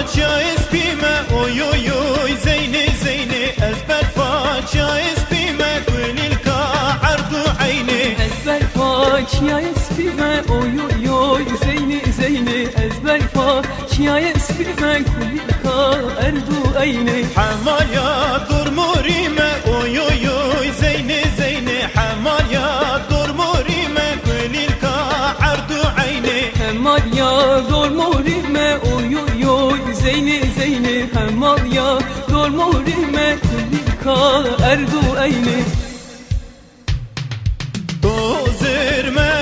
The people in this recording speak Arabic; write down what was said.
فاچا اسپیمه اوی اوی اوی زینی زینی ازبر فاچا اسپیمه کلیل کا عرض عینی ازبر فاچیا اسپیمه اوی اوی اوی زینی زینی ازبر فاچیا اسپیمه کلیل کا عرض عینی حمالیا درموریمه اوی اوی اوی زینی زینی حمالیا درموریمه کلیل کا عرض عینی همال یا دور مهرime oy oy oy zeyni zeyni Hemal ya dor muhrime kullika erdu eyni تو زرمه